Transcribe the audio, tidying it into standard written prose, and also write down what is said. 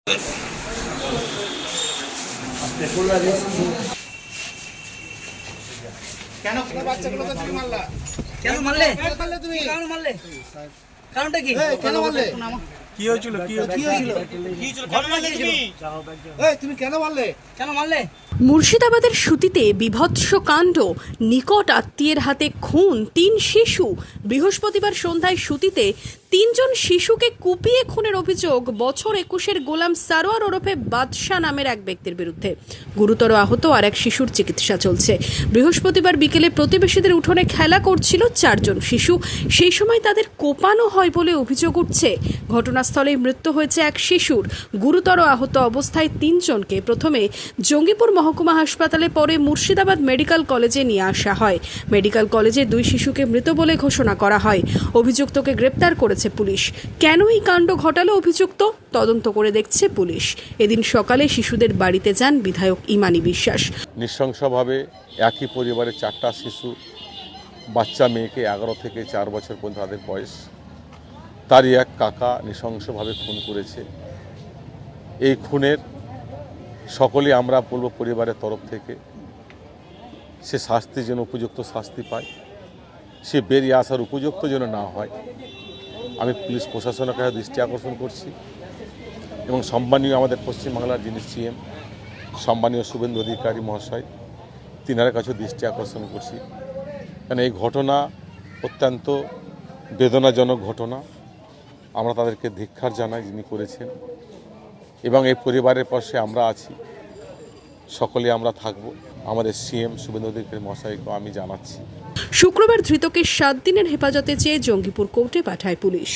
কেন বাচ্চাগুলোকে তুমি মারলা? কেন মারলে? তুমি কেন মারলে? কারণটা কি? কেন মারলে? কি হয়েছিল? তুমি কেন মারলে? কেন মারলে? মুর্শিদাবাদের সুতিতে বীভৎস কাণ্ড, নিকট আত্মীয়ের হাতে খুন ৩ শিশু। বৃহস্পতিবার সন্ধ্যায় সুতিতে ৩ জন শিশুকে কুপিয়ে খুনের অভিযোগ বছর ২১-এর গোলাম সারোয়ার ওরফে বাদশা নামের এক ব্যক্তির বিরুদ্ধে। গুরুতর আহত আর এক শিশুর চিকিৎসা চলছে। বৃহস্পতিবার বিকেলে প্রতিবেশীদের উঠোনে খেলা করছিল ৪ জন শিশু। সেই সময় তাদের কোপানো হয় বলে অভিযোগ উঠছে। ঘটনাস্থলেই মৃত্যু হয়েছে এক শিশুর। গুরুতর আহত অবস্থায় ৩ জনকে প্রথমে জঙ্গিপুর মহকুমা হাসপাতালে, পরে মুর্শিদাবাদ মেডিকেল কলেজে নিয়ে আসা হয়। মেডিকেল কলেজে ২ শিশুকে মৃত বলে ঘোষণা করা হয়। অভিযুক্তকে গ্রেপ্তার করেছে পুলিশ। কেন এই কাণ্ড ঘটালো অভিযুক্ত, তদন্ত করে দেখছে পুলিশ। এদিন সকালে শিশুদের বাড়িতে যান বিধায়ক ইমানি বিশ্বাস। নৃশংসভাবে একই পরিবারের 4টা শিশু, বাচ্চা মেয়েকে 11 থেকে 4 বছর পর্যন্ত তাদের বয়স, তারই এক কাকা নৃশংসভাবে খুন করেছে। এই খুনের সকলেই আমরা বলবো পরিবারের তরফ থেকে সে শাস্তি যেন উপযুক্ত শাস্তি পায়, সে বেরিয়ে আসার উপযুক্ত যেন না হয়, আমি পুলিশ প্রশাসনের কাছে দৃষ্টি আকর্ষণ করছি এবং সম্মানীয় আমাদের পশ্চিমবাংলার যিনি সিএম সম্মানীয় শুভেন্দু অধিকারী মহাশয়, তিনার কাছেও দৃষ্টি আকর্ষণ করছি। কারণ এই ঘটনা অত্যন্ত বেদনাজনক ঘটনা। আমরা তাদেরকে ধিক্কার জানাই যিনি করেছেন, এবং এই পরিবারের পাশে আমরা আছি, সকলে আমরা থাকব। আমাদের সিএম শুভেন্দু অধিকারী মহাশয়কে আমি জানাচ্ছি। শুক্রবার ধৃতকে 7 দিনের হেফাজতে চেয়ে জঙ্গিপুর কোর্টে পাঠায় পুলিশ।